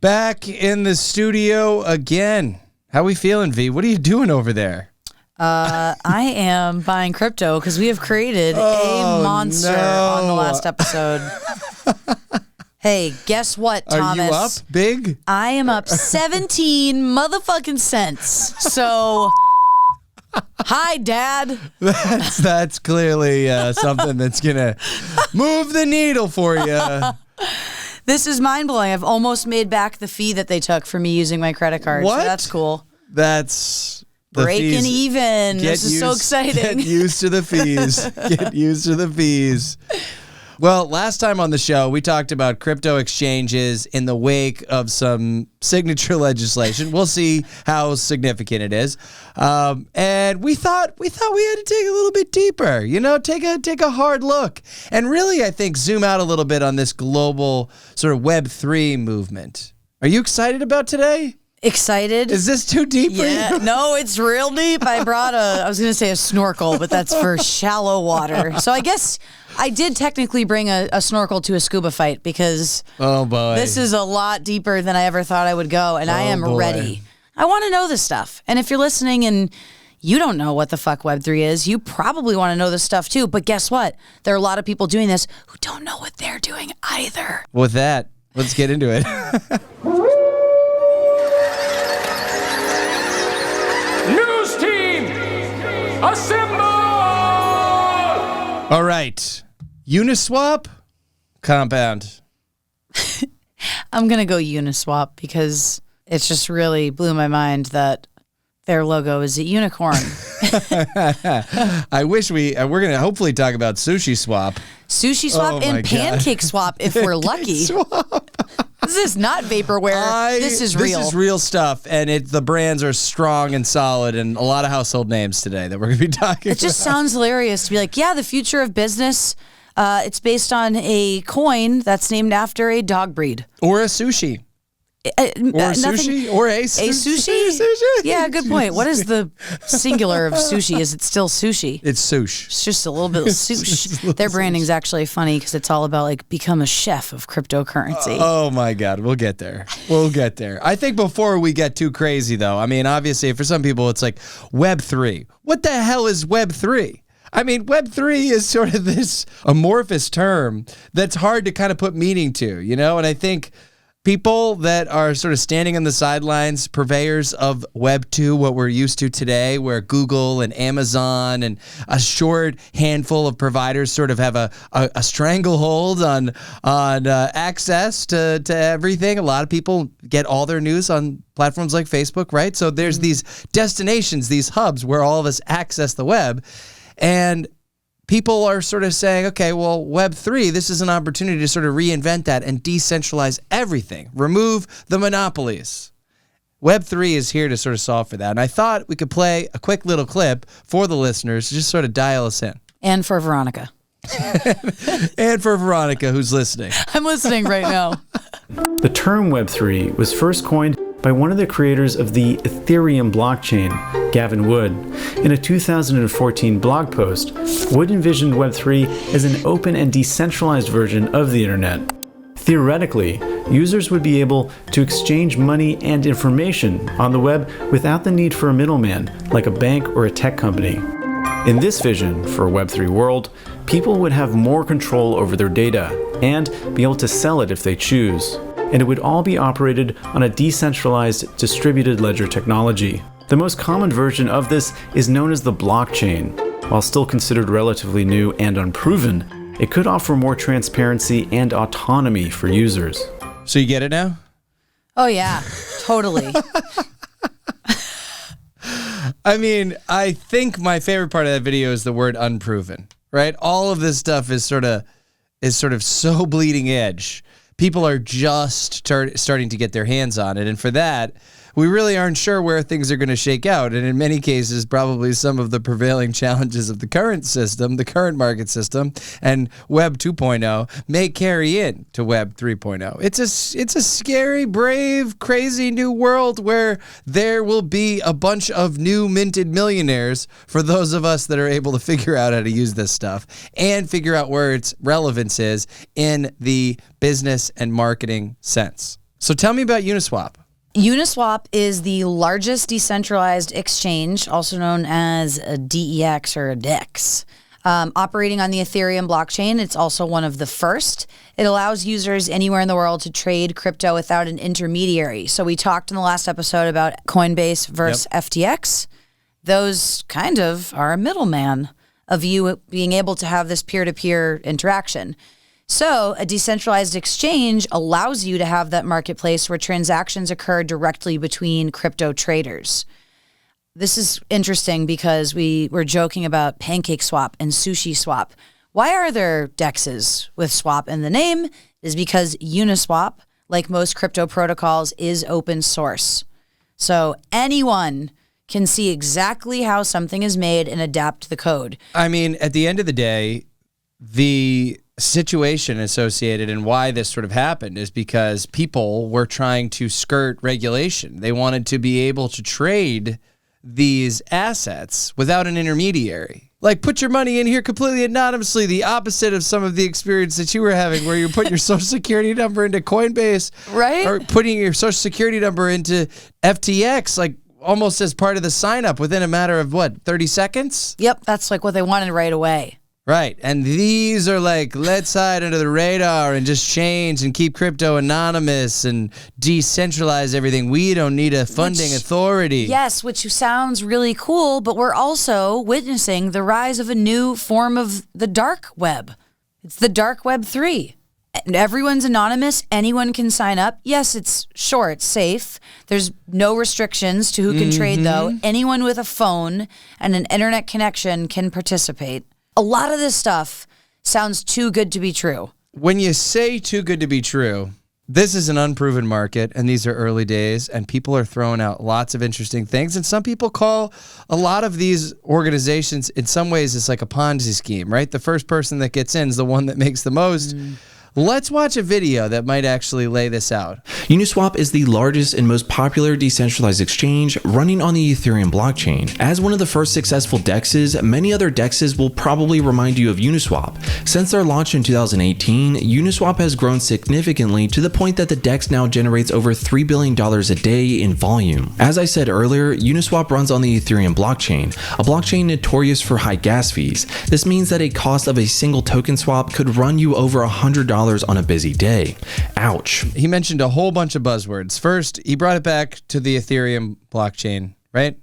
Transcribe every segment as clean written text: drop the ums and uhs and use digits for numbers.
Back in the studio again. How we feeling, V? What are you doing over there? I am buying crypto because we have created a monster on the last episode. Hey, guess what, Thomas? Are you up big? I am up 17 motherfucking cents. So, hi, Dad. That's clearly something that's going to move the needle for you. This is mind-blowing. I've almost made back the fee that they took for me using my credit card. What? So that's cool. That's... Breaking even. This is so exciting. Get used to the fees. Get used to the fees. Well, last time on the show, we talked about crypto exchanges in the wake of some signature legislation. We'll see how significant it is. And we thought we had to take a little bit deeper, take a hard look. And really, I think, zoom out a little bit on this global sort of Web3 movement. Are you excited about today? Excited? Is this too deep for you? No, it's real deep. I brought I was going to say a snorkel, but that's for shallow water. So I guess I did technically bring a snorkel to a scuba fight because oh boy, this is a lot deeper than I ever thought I would go, and I am ready. I want to know this stuff. And if you're listening and you don't know what the fuck Web3 is, you probably want to know this stuff too. But guess what? There are a lot of people doing this who don't know what they're doing either. With that, let's get into it. News team, assemble! All right. Uniswap compound. I'm going to go Uniswap because it's just really blew my mind that their logo is a unicorn. I wish we're going to hopefully talk about Sushi Swap. Sushi Swap and Pancake Swap if we're lucky. This is not vaporware. This is real. This is real stuff, and the brands are strong and solid, and a lot of household names today that we're going to be talking about. It just sounds hilarious to be like, yeah, the future of business, it's based on a coin that's named after a dog breed. Or a sushi. Or a sushi? Or a sushi? Yeah, good point. What is the singular of sushi? Is it still sushi? It's sush. It's just a little bit of sush. Their branding's actually funny because it's all about like become a chef of cryptocurrency. Oh my God, we'll get there. We'll get there. I think before we get too crazy though, I mean, obviously for some people it's like Web3. What the hell is Web3? I mean, Web3 is sort of this amorphous term that's hard to kind of put meaning to, and I think people that are sort of standing on the sidelines, purveyors of Web 2, what we're used to today, where Google and Amazon and a short handful of providers sort of have a stranglehold on access to everything. A lot of people get all their news on platforms like Facebook, right? So there's these destinations, these hubs where all of us access the web. And people are sort of saying, okay, well, Web3, this is an opportunity to sort of reinvent that and decentralize everything, remove the monopolies. Web3 is here to sort of solve for that. And I thought we could play a quick little clip for the listeners to just sort of dial us in. And for Veronica. And for Veronica, who's listening. I'm listening right now. The term Web3 was first coined by one of the creators of the Ethereum blockchain, Gavin Wood. In a 2014 blog post, Wood envisioned Web3 as an open and decentralized version of the internet. Theoretically, users would be able to exchange money and information on the web without the need for a middleman, like a bank or a tech company. In this vision for a Web3 world, people would have more control over their data and be able to sell it if they choose. And it would all be operated on a decentralized distributed ledger technology. The most common version of this is known as the blockchain. While still considered relatively new and unproven, it could offer more transparency and autonomy for users. So you get it now? Oh yeah, totally. I mean, I think my favorite part of that video is the word unproven, right? All of this stuff is sort of so bleeding edge. People are just starting to get their hands on it. And for that, we really aren't sure where things are going to shake out. And in many cases, probably some of the prevailing challenges of the current system, the current market system, and Web 2.0 may carry in to Web 3.0. It's a scary, brave, crazy new world where there will be a bunch of new minted millionaires for those of us that are able to figure out how to use this stuff and figure out where its relevance is in the business and marketing sense. So tell me about Uniswap. Uniswap is the largest decentralized exchange, also known as a DEX or a DEX. Operating on the Ethereum blockchain, it's also one of the first. It allows users anywhere in the world to trade crypto without an intermediary. So we talked in the last episode about Coinbase versus FTX. Those kind of are a middleman of you being able to have this peer-to-peer interaction. So a decentralized exchange allows you to have that marketplace where transactions occur directly between crypto traders. This is interesting because we were joking about PancakeSwap and SushiSwap. Why are there DEXs with swap in the name? Is because Uniswap, like most crypto protocols, is open source. So anyone can see exactly how something is made and adapt the code. I mean, at the end of the day, the situation associated and why this sort of happened is because people were trying to skirt regulation. They wanted to be able to trade these assets without an intermediary. Like, put your money in here completely anonymously, the opposite of some of the experience that you were having where you're putting your social security number into Coinbase, right? Or putting your social security number into FTX, like almost as part of the sign up within a matter of 30 seconds? Yep, that's like what they wanted right away. Right. And these are like, let's hide under the radar and just change and keep crypto anonymous and decentralize everything. We don't need a funding authority. Yes, which sounds really cool, but we're also witnessing the rise of a new form of the dark web. It's the dark web 3. And everyone's anonymous. Anyone can sign up. Yes, it's safe. There's no restrictions to who can trade, though. Anyone with a phone and an internet connection can participate. A lot of this stuff sounds too good to be true. When you say too good to be true, this is an unproven market, and these are early days, and people are throwing out lots of interesting things. And some people call a lot of these organizations, in some ways, it's like a Ponzi scheme, right? The first person that gets in is the one that makes the most. Let's watch a video that might actually lay this out. Uniswap is the largest and most popular decentralized exchange running on the Ethereum blockchain. As one of the first successful DEXs, many other DEXs will probably remind you of Uniswap. Since their launch in 2018, Uniswap has grown significantly to the point that the DEX now generates over $3 billion a day in volume. As I said earlier, Uniswap runs on the Ethereum blockchain, a blockchain notorious for high gas fees. This means that a cost of a single token swap could run you over $100 on a busy day. Ouch. He mentioned a whole bunch of buzzwords. First, he brought it back to the Ethereum blockchain, right?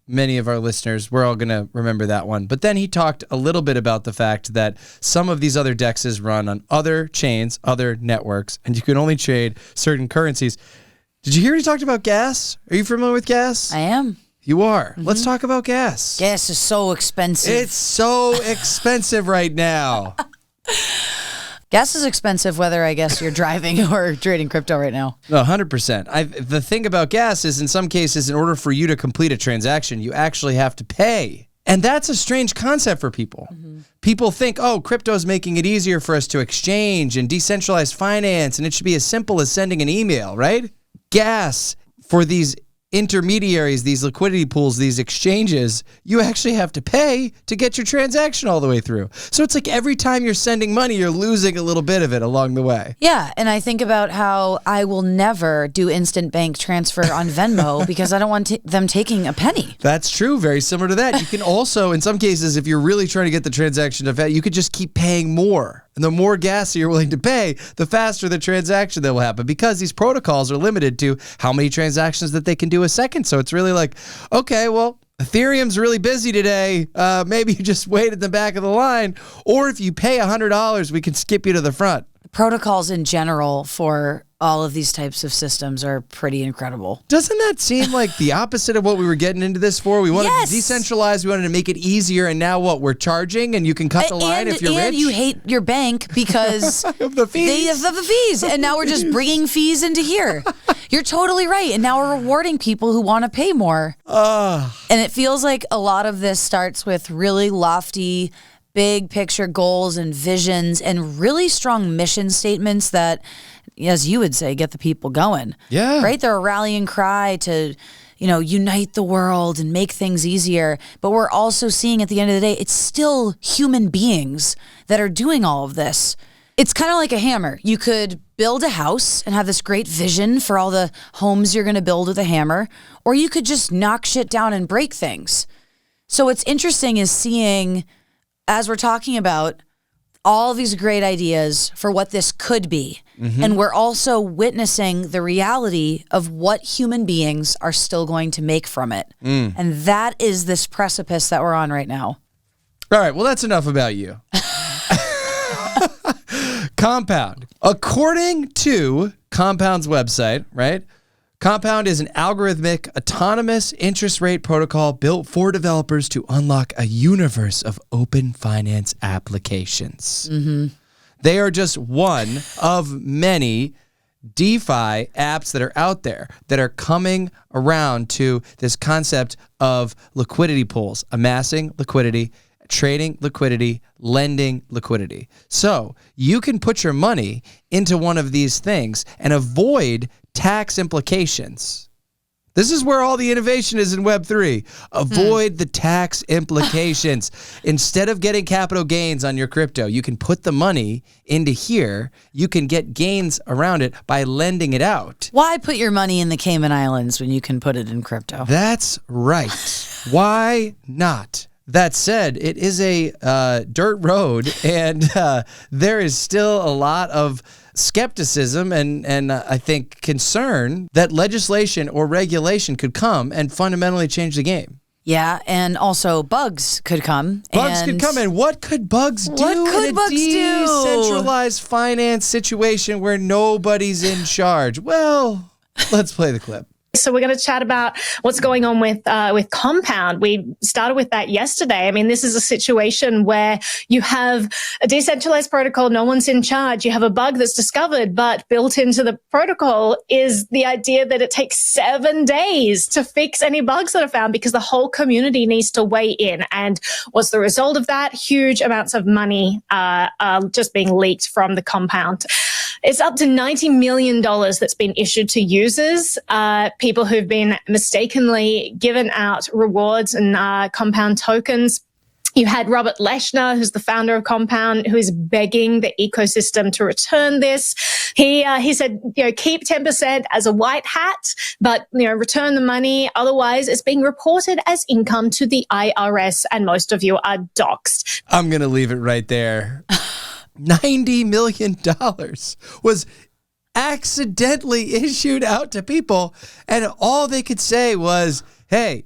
Many of our listeners, we're all going to remember that one. But then he talked a little bit about the fact that some of these other DEXs run on other chains, other networks, and you can only trade certain currencies. Did you hear he talked about gas? Are you familiar with gas? I am. You are. Let's talk about gas. Gas is so expensive. It's so expensive right now. Gas is expensive whether, I guess, you're driving or trading crypto right now. No, 100%. The thing about gas is, in some cases, in order for you to complete a transaction, you actually have to pay. And that's a strange concept for people. People think, oh, crypto is making it easier for us to exchange and decentralized finance, and it should be as simple as sending an email, right? Gas for these intermediaries, these liquidity pools, these exchanges, you actually have to pay to get your transaction all the way through. So it's like every time you're sending money, you're losing a little bit of it along the way. Yeah, and I think about how I will never do instant bank transfer on Venmo because I don't want them taking a penny. That's true. Very similar to that. You can also, in some cases, if you're really trying to get the transaction to pay, you could just keep paying more. And the more gas you're willing to pay, the faster the transaction that will happen, because these protocols are limited to how many transactions that they can do a second. So it's really like, okay, well, Ethereum's really busy today. Maybe you just wait at the back of the line. Or if you pay $100, we can skip you to the front. Protocols in general for all of these types of systems are pretty incredible. Doesn't that seem like the opposite of what we were getting into this for? We wanted to decentralize, we wanted to make it easier, and now what? We're charging, and you can cut the line if you're rich? And you hate your bank because of the fees. Of the fees, and now we're just bringing fees into here. You're totally right, and now we're rewarding people who want to pay more. And it feels like a lot of this starts with really lofty, big picture goals and visions and really strong mission statements that, as you would say, get the people going. Yeah. Right? They're a rallying cry to, unite the world and make things easier. But we're also seeing at the end of the day, it's still human beings that are doing all of this. It's kind of like a hammer. You could build a house and have this great vision for all the homes you're going to build with a hammer, or you could just knock shit down and break things. So what's interesting is seeing, as we're talking about, all these great ideas for what this could be. And we're also witnessing the reality of what human beings are still going to make from it. And that is this precipice that we're on right now. All right, well, that's enough about you. Compound. According to Compound's website, right? Compound is an algorithmic, autonomous interest rate protocol built for developers to unlock a universe of open finance applications. They are just one of many DeFi apps that are out there that are coming around to this concept of liquidity pools, amassing liquidity, trading liquidity, lending liquidity. So you can put your money into one of these things and avoid tax implications. This is where all the innovation is in Web3. Avoid the tax implications. Instead of getting capital gains on your crypto, you can put the money into here. You can get gains around it by lending it out. Why put your money in the Cayman Islands when you can put it in crypto? That's right. Why not? That said, it is a dirt road, and there is still a lot of skepticism and I think concern that legislation or regulation could come and fundamentally change the game. Yeah, and also bugs could come. Bugs could come, and what could bugs do in a decentralized finance situation where nobody's in charge? Well, let's play the clip. So we're going to chat about what's going on with Compound. We started with that yesterday. I mean, this is a situation where you have a decentralized protocol, no one's in charge. You have a bug that's discovered, but built into the protocol is the idea that it takes 7 days to fix any bugs that are found because the whole community needs to weigh in. And what's the result of that? Huge amounts of money are just being leaked from the Compound. It's up to $90 million that's been issued to users, people who've been mistakenly given out rewards and Compound tokens. You had Robert Leshner, who's the founder of Compound, who is begging the ecosystem to return this. He said, keep 10% as a white hat, but, return the money. Otherwise, it's being reported as income to the IRS, and most of you are doxxed. I'm going to leave it right there. $90 million was accidentally issued out to people, and all they could say was, hey,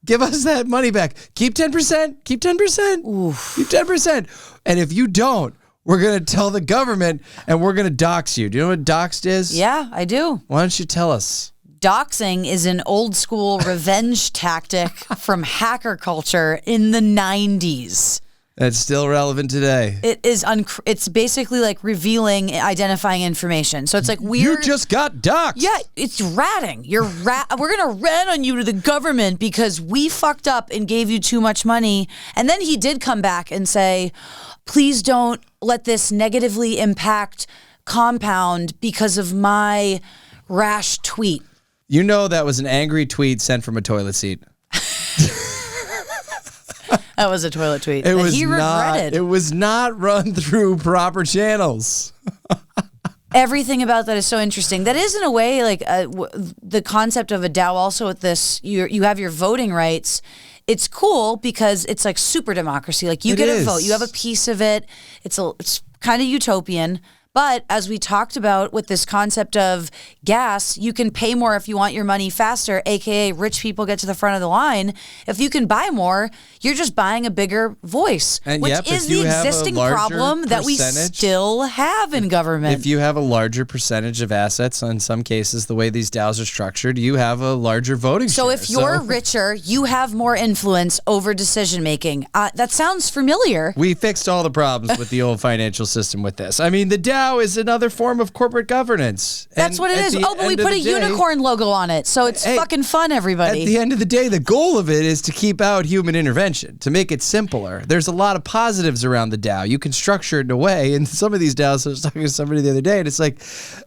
give us that money back. Keep 10%, keep 10%, Oof. Keep 10%. And if you don't, we're going to tell the government and we're going to dox you. Do you know what doxed is? Yeah, I do. Why don't you tell us? Doxing is an old school revenge tactic from hacker culture in the 90s. That's still relevant today. It is. It's basically like revealing, identifying information. So it's like weird. You just got doxxed. Yeah, it's ratting. We're gonna rat on you to the government because we fucked up and gave you too much money. And then he did come back and say, please don't let this negatively impact Compound because of my rash tweet. You know that was an angry tweet sent from a toilet seat. That was a toilet tweet. It was not run through proper channels. Everything about that is so interesting. That is, in a way, like the concept of a DAO. Also, with this, you have your voting rights. It's cool because it's like super democracy. Like you get a vote, you have a piece of it. It's kind of utopian. But as we talked about with this concept of gas, you can pay more if you want your money faster, aka rich people get to the front of the line. If you can buy more, you're just buying a bigger voice, which is the existing problem that we still have in government. If you have a larger percentage of assets, in some cases, the way these DAOs are structured, you have a larger voting share. So if you're richer, you have more influence over decision making. That sounds familiar. We fixed all the problems with the old financial system with this. I mean, the DAO is another form of corporate governance. That's what it is. Oh, but we put a unicorn logo on it, so it's fucking fun, everybody. At the end of the day, the goal of it is to keep out human intervention, to make it simpler. There's a lot of positives around the DAO. You can structure it in a way, and some of these DAOs, I was talking to somebody the other day, and it's like,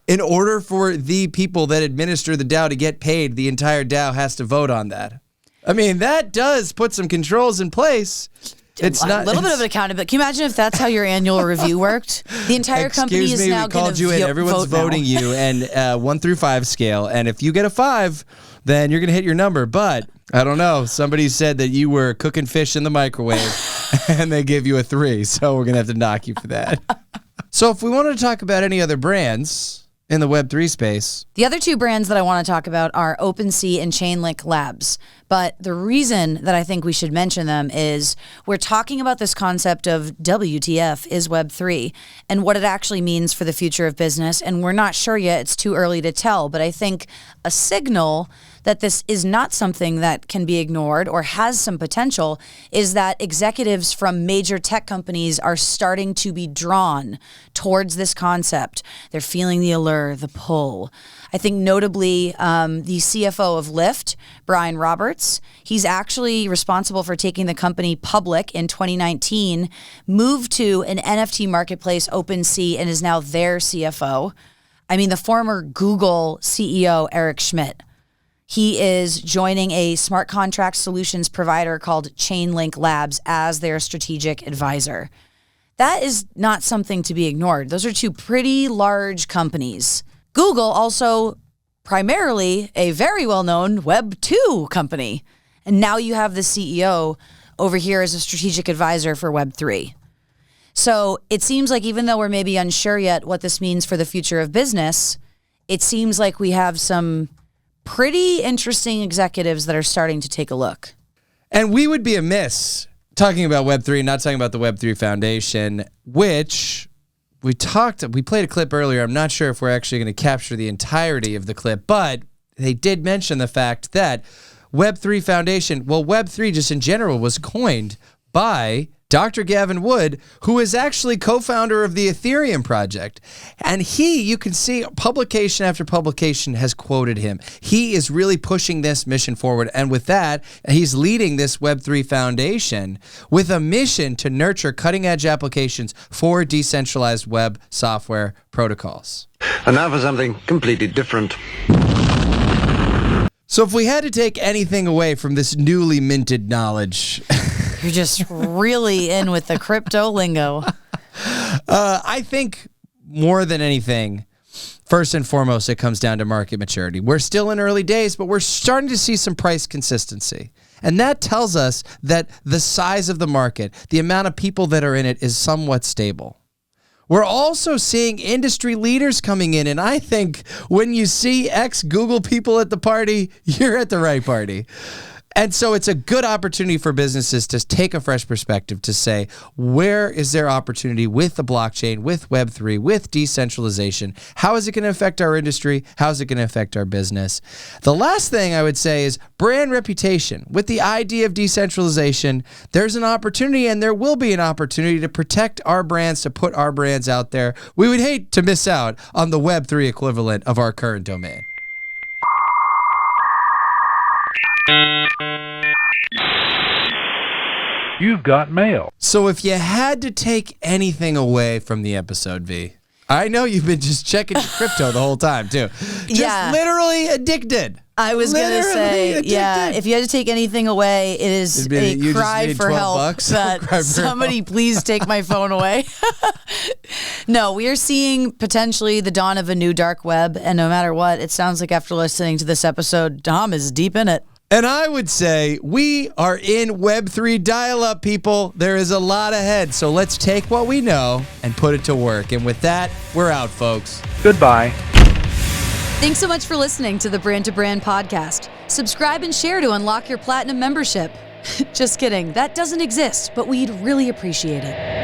in order for the people that administer the DAO to get paid, the entire DAO has to vote on that. I mean, that does put some controls in place. It's a little bit of an accountability. Can you imagine if that's how your annual review worked? The entire company is now going to vote. Everyone's voting you, and 1 through 5 scale. And if you get a 5, then you're going to hit your number. But I don't know. Somebody said that you were cooking fish in the microwave, and they gave you a 3. So we're going to have to knock you for that. So if we wanted to talk about any other brands in the Web3 space. The other 2 brands that I want to talk about are OpenSea and Chainlink Labs. But the reason that I think we should mention them is we're talking about this concept of WTF is Web3 and what it actually means for the future of business. And we're not sure yet. It's too early to tell. But I think a signal that this is not something that can be ignored or has some potential is that executives from major tech companies are starting to be drawn towards this concept. They're feeling the allure, the pull. I think notably the CFO of Lyft, Brian Roberts, he's actually responsible for taking the company public in 2019, moved to an NFT marketplace, OpenSea, and is now their CFO. I mean, the former Google CEO, Eric Schmidt. He is joining a smart contract solutions provider called Chainlink Labs as their strategic advisor. That is not something to be ignored. Those are 2 pretty large companies. Google also primarily a very well-known Web2 company. And now you have the CEO over here as a strategic advisor for Web3. So it seems like even though we're maybe unsure yet what this means for the future of business, it seems like we have some pretty interesting executives that are starting to take a look. And we would be amiss talking about Web3, not talking about the Web3 Foundation, which we played a clip earlier. I'm not sure if we're actually going to capture the entirety of the clip, but they did mention the fact that Web3 Foundation, well, Web3 just in general was coined by Dr. Gavin Wood, who is actually co-founder of the Ethereum project. And you can see publication after publication has quoted him. He is really pushing this mission forward. And with that, he's leading this Web3 Foundation with a mission to nurture cutting-edge applications for decentralized web software protocols. And now for something completely different. So if we had to take anything away from this newly minted knowledge... You're just really in with the crypto lingo. I think more than anything, first and foremost, it comes down to market maturity. We're still in early days, but we're starting to see some price consistency. And that tells us that the size of the market, the amount of people that are in it is somewhat stable. We're also seeing industry leaders coming in. And I think when you see ex-Google people at the party, you're at the right party. And so it's a good opportunity for businesses to take a fresh perspective to say, where is there opportunity with the blockchain, with Web3, with decentralization? How is it going to affect our industry? How is it going to affect our business? The last thing I would say is brand reputation. With the idea of decentralization, there's an opportunity, and there will be an opportunity to protect our brands, to put our brands out there. We would hate to miss out on the Web3 equivalent of our current domain. You've got mail. So if you had to take anything away from the episode, V, I know you've been just checking your crypto the whole time, too. Just literally addicted. I was going to say, if you had to take anything away, it is a cry for help that somebody please take my phone away. No, we are seeing potentially the dawn of a new dark web, and no matter what, it sounds like after listening to this episode, Dom is deep in it. And I would say we are in Web3 dial-up, people. There is a lot ahead, so let's take what we know and put it to work. And with that, we're out, folks. Goodbye. Thanks so much for listening to the Brand to Brand podcast. Subscribe and share to unlock your platinum membership. Just kidding. That doesn't exist, but we'd really appreciate it.